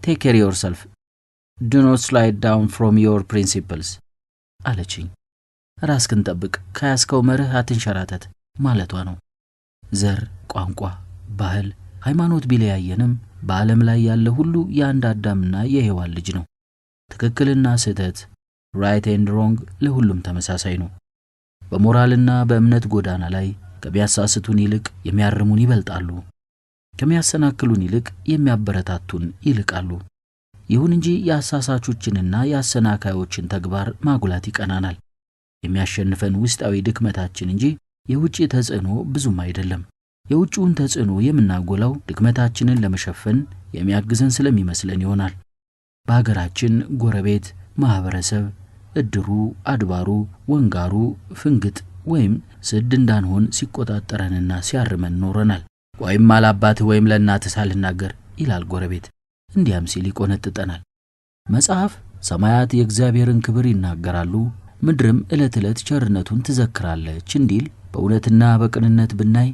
take care yourself. Do not slide down from your principles. አለችኝ። ራስክን ጠብቅ፣ ከያዝከው መርህ አትንሸራተት ማለቷ ነው። ዘር፣ ቋንቋ፣ ባህል፣ ሃይማኖት ቢለያየንም በዓለም ላይ ያለ ሁሉ የአንድ አዳምና የሔዋን ልጅ ነው። ትክክልና ስህተት right and wrong ለሁሉም ተመሳሳይ ነው። በሞራልና በእምነት ጎዳና ላይ ከሚያሳስቱን ይልቅ የሚያርሙን ይበልጣሉ። ከሚያሰናክሉን ይልቅ የሚያበረታቱን ይልቃሉ። ይሁን እንጂ የአሳሳቾችንና የአሰናካዮችን ተግባር ማጉላት ይቀናናል። የሚያሸንፈን ውስጣዊ ድክመታችን እንጂ የውጭ ተጽዕኖ ብዙም አይደለም። የውጭውን ተጽዕኖ የምናጎላው ድክመታችንን ለመሸፈን የሚያግዘን ስለሚመስለን ይሆናል። በሀገራችን ጎረቤት፣ ማህበረሰብ፣ እድሩ፣ አድባሩ፣ ወንጋሩ፣ ፍንግጥ ወይም ስድ እንዳንሆን ሲቆጣጠረንና ሲያርመን ኖረናል። ወይም አላባት ወይም ለእናትህ ሳልናገር ይላል ጎረቤት። እንዲያም ሲል ይቆነጥጠናል። መጽሐፍ ሰማያት የእግዚአብሔርን ክብር ይናገራሉ፣ ምድርም ዕለት ዕለት ቸርነቱን ትዘክራለች እንዲል በእውነትና በቅንነት ብናይ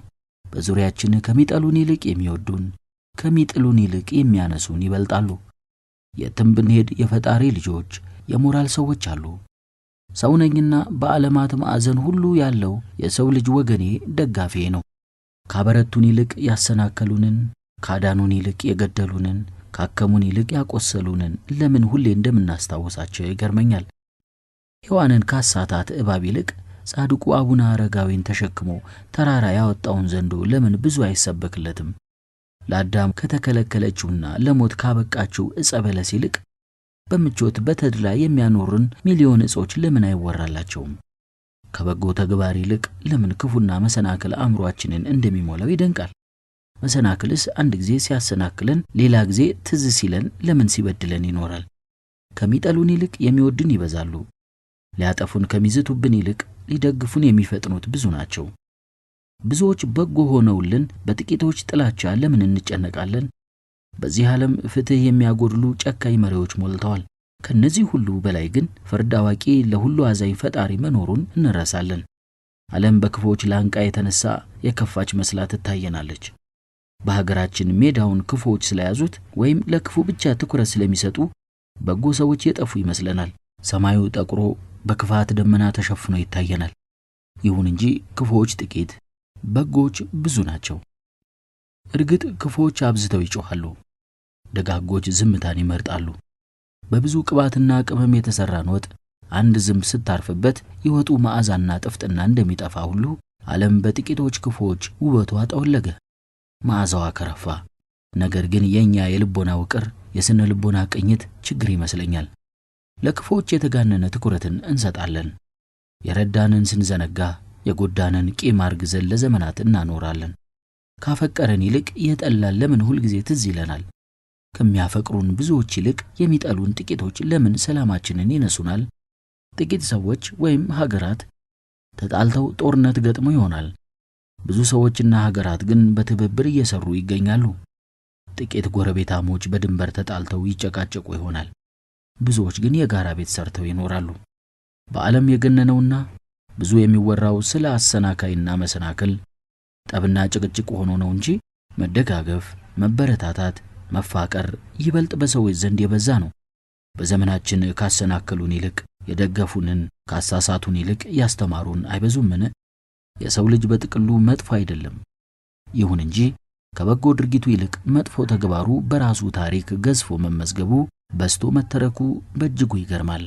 በዙሪያችን ከሚጠሉን ይልቅ የሚወዱን፣ ከሚጥሉን ይልቅ የሚያነሱን ይበልጣሉ። የትም ብንሄድ የፈጣሪ ልጆች፣ የሞራል ሰዎች አሉ። ሰው ነኝና በዓለማት ማዕዘን ሁሉ ያለው የሰው ልጅ ወገኔ ደጋፊ ነው። ካበረቱን ይልቅ ያሰናከሉንን፣ ካዳኑን ይልቅ የገደሉንን፣ ካከሙን ይልቅ ያቆሰሉንን ለምን ሁሌ እንደምናስታውሳቸው ይገርመኛል። ሔዋንን ካሳታት እባብ ይልቅ ጻድቁ አቡነ አረጋዊን ተሸክሞ ተራራ ያወጣውን ዘንዶ ለምን ብዙ አይሰበክለትም? ለአዳም ከተከለከለችውና ለሞት ካበቃችው ዕፀ በለስ ይልቅ በምቾት በተድላ የሚያኖሩን ሚሊዮን ዕጾች ለምን አይወራላቸውም? ከበጎ ተግባር ይልቅ ለምን ክፉና መሰናክል አእምሮአችንን እንደሚሞላው ይደንቃል። መሰናክልስ አንድ ጊዜ ሲያሰናክለን ሌላ ጊዜ ትዝ ሲለን ለምን ሲበድለን ይኖራል? ከሚጠሉን ይልቅ የሚወዱን ይበዛሉ። ሊያጠፉን ከሚዝቱብን ይልቅ ሊደግፉን የሚፈጥኑት ብዙ ናቸው። ብዙዎች በጎ ሆነውልን በጥቂቶች ጥላቻ ለምን እንጨነቃለን? በዚህ ዓለም ፍትህ የሚያጎድሉ ጨካኝ መሪዎች ሞልተዋል። ከነዚህ ሁሉ በላይ ግን ፍርድ አዋቂ ለሁሉ አዛኝ ፈጣሪ መኖሩን እንረሳለን። ዓለም በክፎች ላንቃ የተነሳ የከፋች መስላ ትታየናለች። በሀገራችን ሜዳውን ክፎች ስለያዙት ወይም ለክፉ ብቻ ትኩረት ስለሚሰጡ በጎ ሰዎች የጠፉ ይመስለናል። ሰማዩ ጠቁሮ በክፋት ደመና ተሸፍኖ ይታየናል። ይሁን እንጂ ክፎች ጥቂት፣ በጎች ብዙ ናቸው። እርግጥ ክፎች አብዝተው ይጮኻሉ፣ ደጋጎች ዝምታን ይመርጣሉ። በብዙ ቅባትና ቅመም የተሰራን ወጥ አንድ ዝንብ ስታርፍበት ይወጡ መዓዛና ጥፍጥና እንደሚጠፋ ሁሉ ዓለም በጥቂቶች ክፎች ውበቷ ጠወለገ፣ መዓዛዋ ከረፋ። ነገር ግን የኛ የልቦና ውቅር፣ የስነ ልቦና ቅኝት ችግር ይመስለኛል። ለክፎች የተጋነነ ትኩረትን እንሰጣለን። የረዳንን ስንዘነጋ የጎዳንን ቂም አርግዘን ለዘመናት እናኖራለን። ካፈቀረን ይልቅ የጠላን ለምን ሁል ጊዜ ትዝ ይለናል? ከሚያፈቅሩን ብዙዎች ይልቅ የሚጠሉን ጥቂቶች ለምን ሰላማችንን ይነሱናል? ጥቂት ሰዎች ወይም ሀገራት ተጣልተው ጦርነት ገጥሞ ይሆናል። ብዙ ሰዎችና ሀገራት ግን በትብብር እየሰሩ ይገኛሉ። ጥቂት ጎረቤታሞች በድንበር ተጣልተው ይጨቃጨቁ ይሆናል። ብዙዎች ግን የጋራ ቤት ሰርተው ይኖራሉ። በዓለም የገነነውና ብዙ የሚወራው ስለ አሰናካይና መሰናክል ጠብና ጭቅጭቅ ሆኖ ነው እንጂ መደጋገፍ፣ መበረታታት፣ መፋቀር ይበልጥ በሰዎች ዘንድ የበዛ ነው። በዘመናችን ካሰናከሉን ይልቅ የደገፉንን፣ ካሳሳቱን ይልቅ ያስተማሩን አይበዙምን? የሰው ልጅ በጥቅሉ መጥፎ አይደለም። ይሁን እንጂ ከበጎ ድርጊቱ ይልቅ መጥፎ ተግባሩ በራሱ ታሪክ ገዝፎ መመዝገቡ በስቶ መተረኩ በእጅጉ ይገርማል።